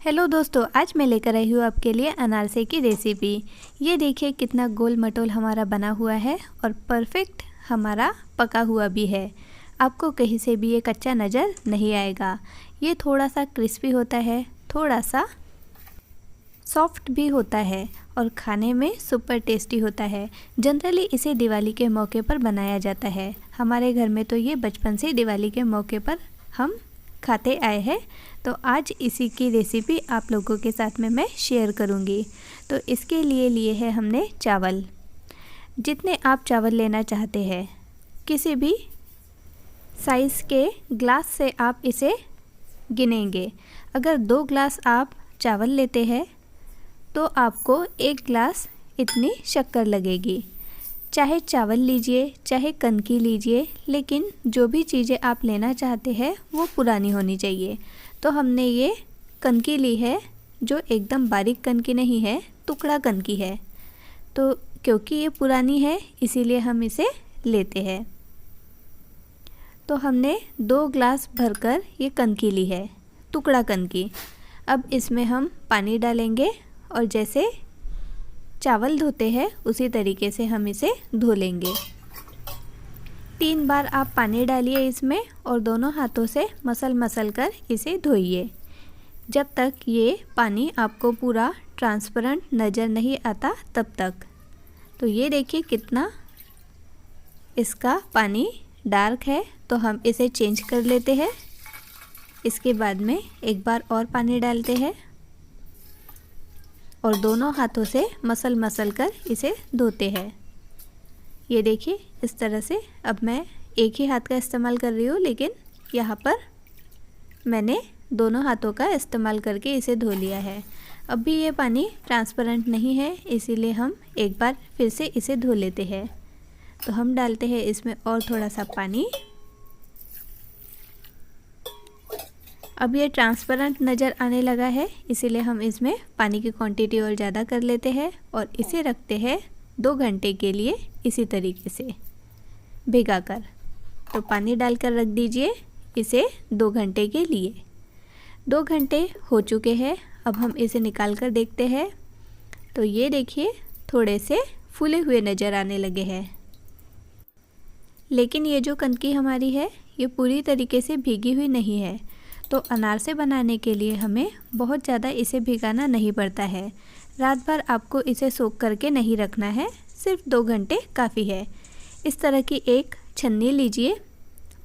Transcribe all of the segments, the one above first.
Hello दोस्तों, आज मैं लेकर आई हूँ आपके लिए अनारसे की रेसिपी। ये देखिए कितना गोल मटोल हमारा बना हुआ है और परफेक्ट हमारा पका हुआ भी है। आपको कहीं से भी ये कच्चा नज़र नहीं आएगा। ये थोड़ा सा क्रिस्पी होता है, थोड़ा सा सॉफ्ट भी होता है और खाने में सुपर टेस्टी होता है। जनरली इसे दिवाली के मौके पर बनाया जाता है। हमारे घर में तो ये बचपन से दिवाली के मौके पर हम खाते आए हैं, तो आज इसी की रेसिपी आप लोगों के साथ में मैं शेयर करूंगी। तो इसके लिए लिए है हमने चावल। जितने आप चावल लेना चाहते हैं, किसी भी साइज़ के ग्लास से आप इसे गिनेंगे। अगर 2 ग्लास आप चावल लेते हैं तो आपको 1 ग्लास इतनी शक्कर लगेगी। चाहे चावल लीजिए चाहे कनकी लीजिए, लेकिन जो भी चीज़ें आप लेना चाहते हैं वो पुरानी होनी चाहिए। तो हमने ये कनकी ली है, जो एकदम बारीक कनकी नहीं है, टुकड़ा कनकी है। तो क्योंकि ये पुरानी है इसीलिए हम इसे लेते हैं। तो हमने 2 ग्लास भरकर ये कनकी ली है, टुकड़ा कनकी। अब इसमें हम पानी डालेंगे और जैसे चावल धोते हैं उसी तरीके से हम इसे धो लेंगे। 3 बार आप पानी डालिए इसमें और दोनों हाथों से मसल कर इसे धोइए जब तक ये पानी आपको पूरा ट्रांसपेरेंट नज़र नहीं आता तब तक। तो ये देखिए कितना इसका पानी डार्क है, तो हम इसे चेंज कर लेते हैं। इसके बाद में एक बार और पानी डालते हैं और दोनों हाथों से मसल कर इसे धोते हैं। ये देखिए इस तरह से। अब मैं एक ही हाथ का इस्तेमाल कर रही हूँ, लेकिन यहाँ पर मैंने दोनों हाथों का इस्तेमाल करके इसे धो लिया है। अब भी ये पानी ट्रांसपेरेंट नहीं है, इसीलिए हम एक बार फिर से इसे धो लेते हैं। तो हम डालते हैं इसमें और थोड़ा सा पानी। अब ये ट्रांसपेरेंट नज़र आने लगा है, इसीलिए हम इसमें पानी की क्वांटिटी और ज़्यादा कर लेते हैं और इसे रखते हैं 2 घंटे के लिए इसी तरीके से भिगाकर। तो पानी डालकर रख दीजिए इसे 2 घंटे के लिए। 2 घंटे हो चुके हैं। अब हम इसे निकाल कर देखते हैं। तो ये देखिए थोड़े से फूले हुए नज़र आने लगे हैं, लेकिन ये जो कनकी हमारी है ये पूरी तरीके से भीगी हुई नहीं है। तो अनारसे बनाने के लिए हमें बहुत ज़्यादा इसे भिगाना नहीं पड़ता है। रात भर आपको इसे सोख करके नहीं रखना है, सिर्फ 2 घंटे काफ़ी है। इस तरह की एक छन्नी लीजिए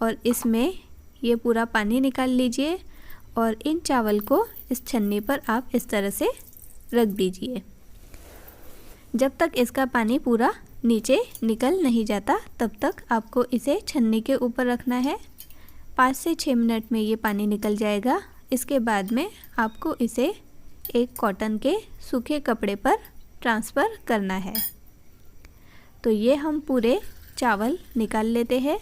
और इसमें ये पूरा पानी निकाल लीजिए और इन चावल को इस छन्नी पर आप इस तरह से रख दीजिए। जब तक इसका पानी पूरा नीचे निकल नहीं जाता तब तक आपको इसे छन्नी के ऊपर रखना है। 5 से 6 मिनट में ये पानी निकल जाएगा। इसके बाद में आपको इसे एक कॉटन के सूखे कपड़े पर ट्रांसफ़र करना है। तो ये हम पूरे चावल निकाल लेते हैं।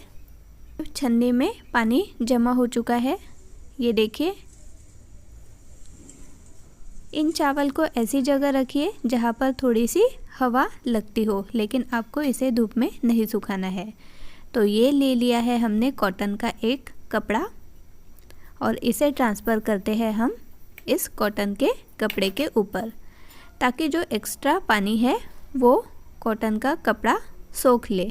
छन्नी में पानी जमा हो चुका है, ये देखिए। इन चावल को ऐसी जगह रखिए जहाँ पर थोड़ी सी हवा लगती हो, लेकिन आपको इसे धूप में नहीं सुखाना है। तो ये ले लिया है हमने कॉटन का एक कपड़ा और इसे ट्रांसफ़र करते हैं हम इस कॉटन के कपड़े के ऊपर, ताकि जो एक्स्ट्रा पानी है वो कॉटन का कपड़ा सोख ले।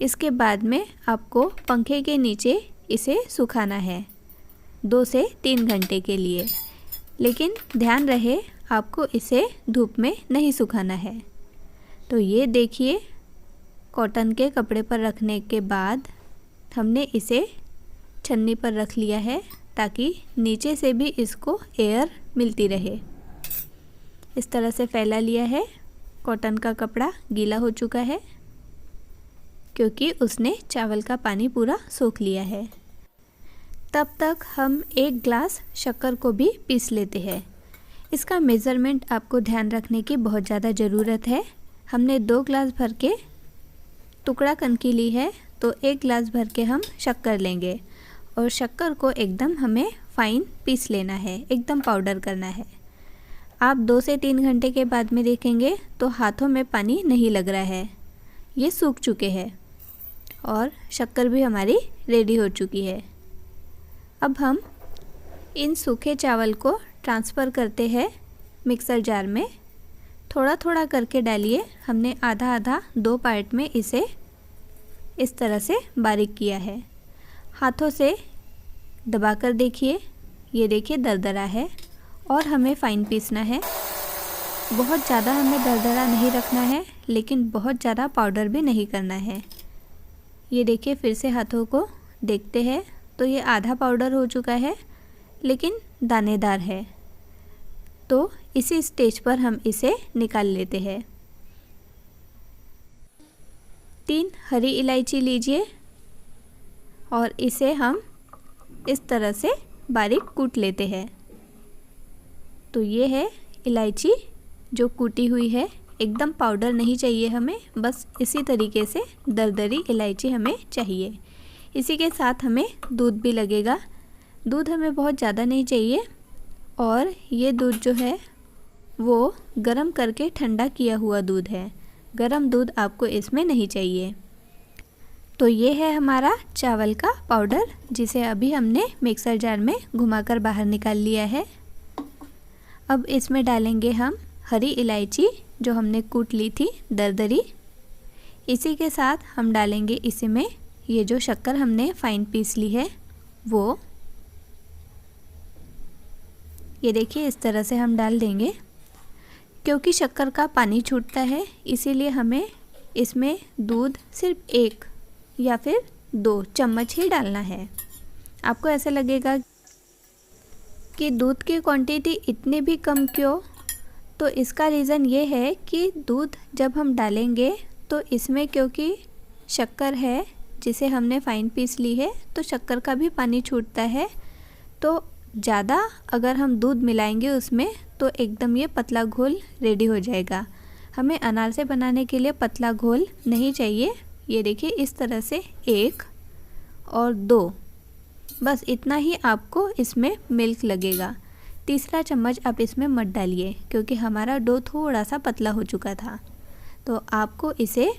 इसके बाद में आपको पंखे के नीचे इसे सुखाना है 2 से 3 घंटे के लिए, लेकिन ध्यान रहे आपको इसे धूप में नहीं सुखाना है। तो ये देखिए कॉटन के कपड़े पर रखने के बाद हमने इसे छन्नी पर रख लिया है, ताकि नीचे से भी इसको एयर मिलती रहे। इस तरह से फैला लिया है। कॉटन का कपड़ा गीला हो चुका है क्योंकि उसने चावल का पानी पूरा सोख लिया है। तब तक हम 1 ग्लास शक्कर को भी पीस लेते हैं। इसका मेज़रमेंट आपको ध्यान रखने की बहुत ज़्यादा ज़रूरत है। हमने 2 ग्लास भर के टुकड़ा कनकी ली है, तो 1 ग्लास भर के हम शक्कर लेंगे और शक्कर को एकदम हमें फ़ाइन पीस लेना है, एकदम पाउडर करना है। आप 2 से 3 घंटे के बाद में देखेंगे तो हाथों में पानी नहीं लग रहा है, ये सूख चुके हैं और शक्कर भी हमारी रेडी हो चुकी है। अब हम इन सूखे चावल को ट्रांसफ़र करते हैं मिक्सर जार में। थोड़ा थोड़ा करके डालिए। हमने आधा आधा 2 पार्ट में इसे इस तरह से बारीक किया है। हाथों से दबाकर देखिए, ये देखिए दरदरा है और हमें फ़ाइन पीसना है। बहुत ज़्यादा हमें दरदरा नहीं रखना है, लेकिन बहुत ज़्यादा पाउडर भी नहीं करना है। ये देखिए, फिर से हाथों को देखते हैं तो ये आधा पाउडर हो चुका है, लेकिन दानेदार है। तो इसी स्टेज पर हम इसे निकाल लेते हैं। 3 हरी इलायची लीजिए और इसे हम इस तरह से बारीक कूट लेते हैं। तो ये है इलायची जो कूटी हुई है। एकदम पाउडर नहीं चाहिए हमें, बस इसी तरीके से दरदरी इलायची हमें चाहिए। इसी के साथ हमें दूध भी लगेगा। दूध हमें बहुत ज़्यादा नहीं चाहिए और ये दूध जो है वो गरम करके ठंडा किया हुआ दूध है। गरम दूध आपको इसमें नहीं चाहिए। तो ये है हमारा चावल का पाउडर, जिसे अभी हमने मिक्सर जार में घुमाकर बाहर निकाल लिया है। अब इसमें डालेंगे हम हरी इलायची जो हमने कूट ली थी दरदरी। इसी के साथ हम डालेंगे इसमें ये जो शक्कर हमने फ़ाइन पीस ली है वो। ये देखिए, इस तरह से हम डाल देंगे। क्योंकि शक्कर का पानी छूटता है, इसीलिए हमें इसमें दूध सिर्फ 1 या फिर 2 चम्मच ही डालना है। आपको ऐसा लगेगा कि दूध की क्वांटिटी इतनी भी कम क्यों, तो इसका रीज़न ये है कि दूध जब हम डालेंगे तो इसमें क्योंकि शक्कर है जिसे हमने फ़ाइन पीस ली है, तो शक्कर का भी पानी छूटता है। तो ज़्यादा अगर हम दूध मिलाएंगे उसमें तो एकदम ये पतला घोल रेडी हो जाएगा। हमें अनारसे बनाने के लिए पतला घोल नहीं चाहिए। ये देखिए, इस तरह से 1 और 2, बस इतना ही आपको इसमें मिल्क लगेगा। तीसरा चम्मच आप इसमें मत डालिए क्योंकि हमारा डो थोड़ा सा पतला हो चुका था। तो आपको इसे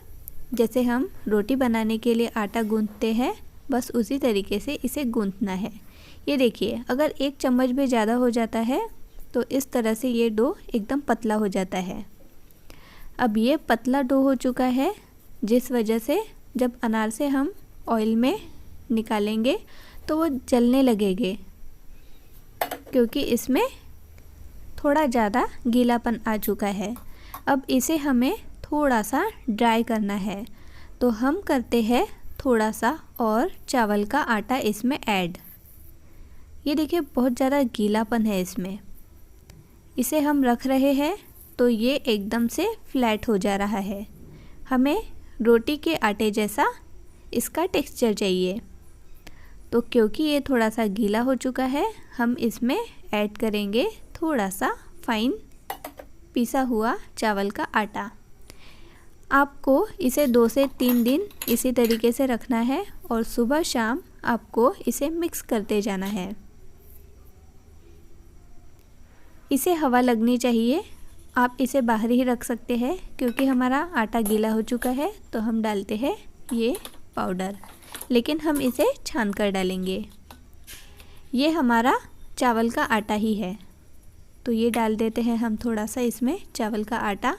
जैसे हम रोटी बनाने के लिए आटा गूंथते हैं, बस उसी तरीके से इसे गूंथना है। ये देखिए, अगर 1 चम्मच भी ज़्यादा हो जाता है तो इस तरह से ये डो एकदम पतला हो जाता है। अब ये पतला डो हो चुका है, जिस वजह से जब अनारसे हम ऑयल में निकालेंगे तो वो जलने लगेंगे, क्योंकि इसमें थोड़ा ज़्यादा गीलापन आ चुका है। अब इसे हमें थोड़ा सा ड्राई करना है, तो हम करते हैं थोड़ा सा और चावल का आटा इसमें ऐड। ये देखिए, बहुत ज़्यादा गीलापन है इसमें। इसे हम रख रहे हैं तो ये एकदम से फ्लैट हो जा रहा है। हमें रोटी के आटे जैसा इसका टेक्सचर चाहिए। तो क्योंकि ये थोड़ा सा गीला हो चुका है, हम इसमें ऐड करेंगे थोड़ा सा फ़ाइन पीसा हुआ चावल का आटा। आपको इसे 2 से 3 दिन इसी तरीके से रखना है और सुबह शाम आपको इसे मिक्स करते जाना है। इसे हवा लगनी चाहिए। आप इसे बाहर ही रख सकते हैं क्योंकि हमारा आटा गीला हो चुका है। तो हम डालते हैं ये पाउडर, लेकिन हम इसे छान कर डालेंगे। ये हमारा चावल का आटा ही है, तो ये डाल देते हैं हम थोड़ा सा इसमें चावल का आटा।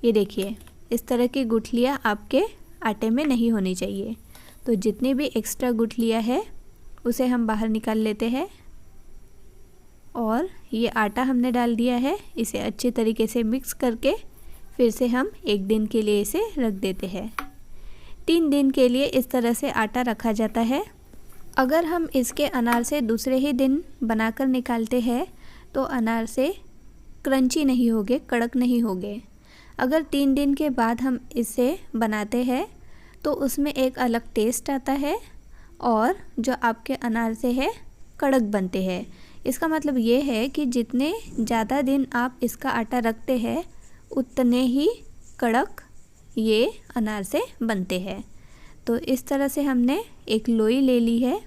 ये देखिए, इस तरह की गुठलियाँ आपके आटे में नहीं होनी चाहिए। तो जितनी भी एक्स्ट्रा गुठलियाँ है उसे हम बाहर निकाल लेते हैं। और ये आटा हमने डाल दिया है, इसे अच्छे तरीके से मिक्स करके फिर से हम 1 दिन के लिए इसे रख देते हैं। 3 दिन के लिए इस तरह से आटा रखा जाता है। अगर हम इसके अनारसे दूसरे ही दिन बनाकर निकालते हैं तो अनारसे क्रंची नहीं होंगे, कड़क नहीं होंगे। अगर 3 दिन के बाद हम इसे बनाते हैं तो उसमें एक अलग टेस्ट आता है और जो आपके अनारसे हैं कड़क बनते हैं। इसका मतलब ये है कि जितने ज़्यादा दिन आप इसका आटा रखते हैं उतने ही कड़क ये अनारसे बनते हैं। तो इस तरह से हमने एक लोई ले ली है।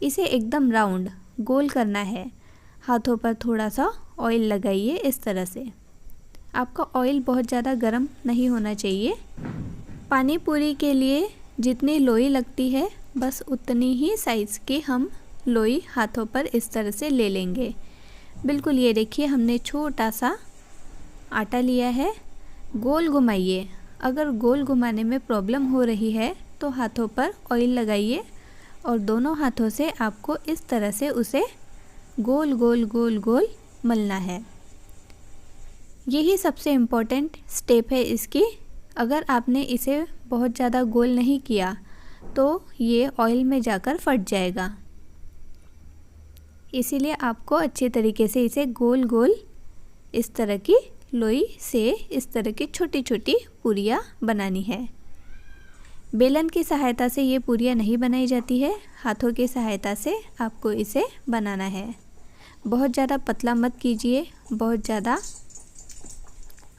इसे एकदम राउंड गोल करना है। हाथों पर थोड़ा सा ऑयल लगाइए इस तरह से। आपका ऑयल बहुत ज़्यादा गर्म नहीं होना चाहिए। पानी पूरी के लिए जितनी लोई लगती है बस उतनी ही साइज़ की हम लोई हाथों पर इस तरह से ले लेंगे। बिल्कुल ये देखिए हमने छोटा सा आटा लिया है। गोल घुमाइए। अगर गोल घुमाने में प्रॉब्लम हो रही है तो हाथों पर ऑयल लगाइए और दोनों हाथों से आपको इस तरह से उसे गोल गोल गोल गोल मलना है। यही सबसे इम्पोर्टेंट स्टेप है इसकी। अगर आपने इसे बहुत ज़्यादा गोल नहीं किया तो ये ऑयल में जाकर फट जाएगा। इसीलिए आपको अच्छे तरीके से इसे गोल गोल इस तरह की लोई से इस तरह की छोटी छोटी पूरियाँ बनानी है। बेलन की सहायता से ये पूरियाँ नहीं बनाई जाती है, हाथों की सहायता से आपको इसे बनाना है। बहुत ज़्यादा पतला मत कीजिए, बहुत ज़्यादा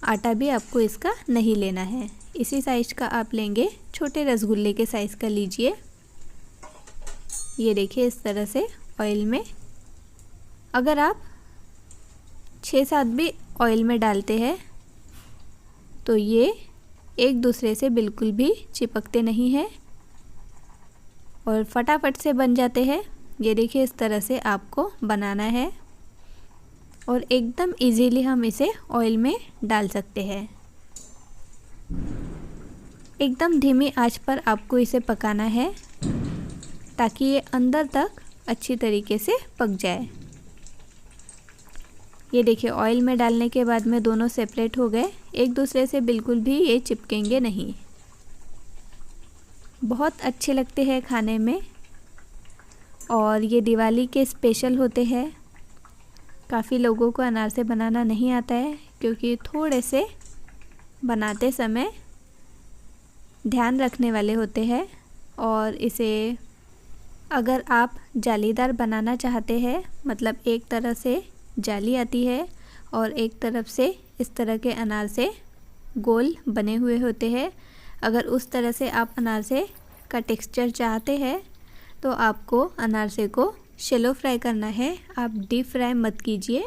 आटा भी आपको इसका नहीं लेना है। इसी साइज़ का आप लेंगे, छोटे रसगुल्ले के साइज़ का लीजिए। ये देखिए इस तरह से ऑयल में। अगर आप 6-7 भी ऑयल में डालते हैं तो ये एक दूसरे से बिल्कुल भी चिपकते नहीं हैं और फटाफट से बन जाते हैं। ये देखिए इस तरह से आपको बनाना है और एकदम इजीली हम इसे ऑयल में डाल सकते हैं। एकदम धीमी आंच पर आपको इसे पकाना है ताकि ये अंदर तक अच्छी तरीके से पक जाए। ये देखिए ऑयल में डालने के बाद में दोनों सेपरेट हो गए, एक दूसरे से बिल्कुल भी ये चिपकेंगे नहीं। बहुत अच्छे लगते हैं खाने में और ये दिवाली के स्पेशल होते हैं। काफ़ी लोगों को अनारसे बनाना नहीं आता है क्योंकि थोड़े से बनाते समय ध्यान रखने वाले होते हैं। और इसे अगर आप जालीदार बनाना चाहते हैं, मतलब एक तरह से जाली आती है और एक तरफ से इस तरह के अनारसे गोल बने हुए होते हैं, अगर उस तरह से आप अनारसे का टेक्सचर चाहते हैं तो आपको अनारसे को शैलो फ्राई करना है। आप डीप फ्राई मत कीजिए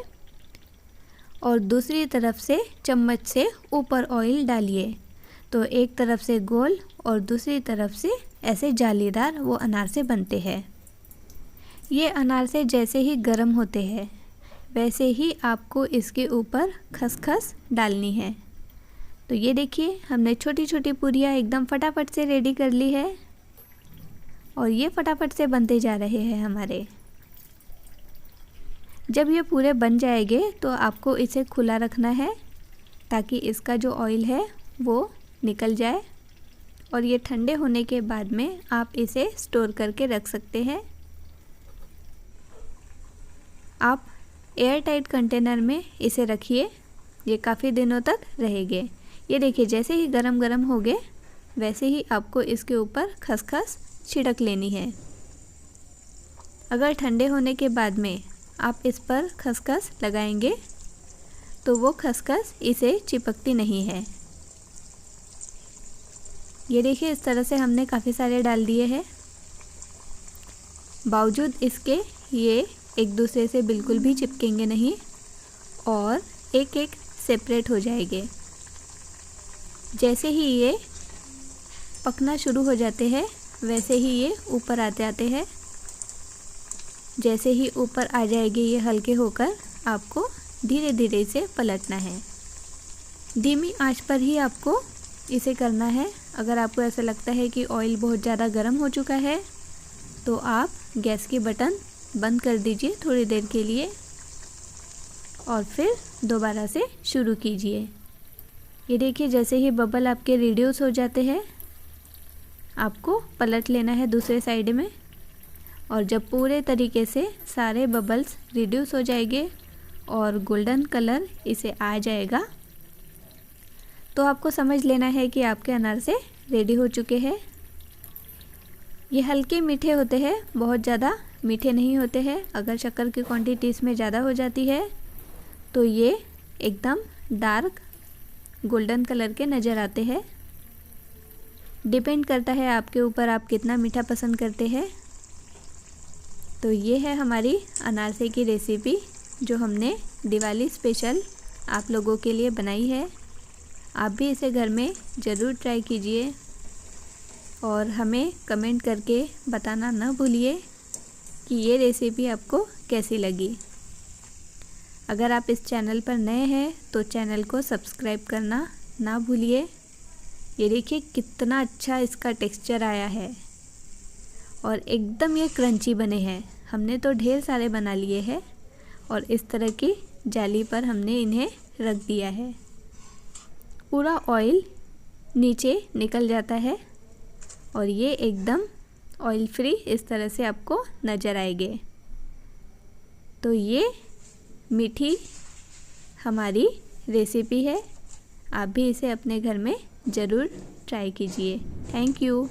और दूसरी तरफ से चम्मच से ऊपर ऑयल डालिए तो एक तरफ से गोल और दूसरी तरफ से ऐसे जालीदार वो अनारसे बनते हैं। ये अनारसे जैसे ही गर्म होते हैं वैसे ही आपको इसके ऊपर खसखस डालनी है। तो ये देखिए हमने छोटी छोटी पूरियाँ एकदम फटाफट से रेडी कर ली है और ये फटाफट से बनते जा रहे हैं हमारे। जब ये पूरे बन जाएंगे तो आपको इसे खुला रखना है ताकि इसका जो ऑयल है वो निकल जाए और ये ठंडे होने के बाद में आप इसे स्टोर करके रख सकते हैं। आप एयर टाइट कंटेनर में इसे रखिए, ये काफ़ी दिनों तक रहेंगे। ये देखिए जैसे ही गरम गरम हो गए वैसे ही आपको इसके ऊपर खसखस छिड़क लेनी है। अगर ठंडे होने के बाद में आप इस पर खसखस लगाएंगे तो वो खसखस इसे चिपकती नहीं है। ये देखिए इस तरह से हमने काफ़ी सारे डाल दिए हैं। बावजूद इसके ये एक दूसरे से बिल्कुल भी चिपकेंगे नहीं और एक एक सेपरेट हो जाएंगे। जैसे ही ये पकना शुरू हो जाते हैं वैसे ही ये ऊपर आते आते हैं। जैसे ही ऊपर आ जाएंगे ये हल्के होकर आपको धीरे धीरे इसे पलटना है। धीमी आंच पर ही आपको इसे करना है। अगर आपको ऐसा लगता है कि ऑयल बहुत ज़्यादा गर्म हो चुका है तो आप गैस की बटन बंद कर दीजिए थोड़ी देर के लिए और फिर दोबारा से शुरू कीजिए। ये देखिए जैसे ही बबल आपके रिड्यूस हो जाते हैं आपको पलट लेना है दूसरे साइड में और जब पूरे तरीके से सारे बबल्स रिड्यूस हो जाएंगे और गोल्डन कलर इसे आ जाएगा तो आपको समझ लेना है कि आपके अनारसे रेडी हो चुके हैं। ये हल्के मीठे होते हैं, बहुत ज़्यादा मीठे नहीं होते हैं। अगर शक्कर की क्वांटिटी इसमें ज़्यादा हो जाती है तो ये एकदम डार्क गोल्डन कलर के नज़र आते हैं। डिपेंड करता है आपके ऊपर आप कितना मीठा पसंद करते हैं। तो ये है हमारी अनारसे की रेसिपी जो हमने दिवाली स्पेशल आप लोगों के लिए बनाई है। आप भी इसे घर में ज़रूर ट्राई कीजिए और हमें कमेंट करके बताना न भूलिए कि ये रेसिपी आपको कैसी लगी। अगर आप इस चैनल पर नए हैं तो चैनल को सब्सक्राइब करना ना भूलिए। ये देखिए कितना अच्छा इसका टेक्सचर आया है और एकदम ये क्रंची बने हैं। हमने तो ढेर सारे बना लिए हैं और इस तरह की जाली पर हमने इन्हें रख दिया है। पूरा ऑयल नीचे निकल जाता है और ये एकदम ऑयल फ्री इस तरह से आपको नज़र आएंगे। तो ये मीठी हमारी रेसिपी है, आप भी इसे अपने घर में ज़रूर ट्राई कीजिए। Thank you.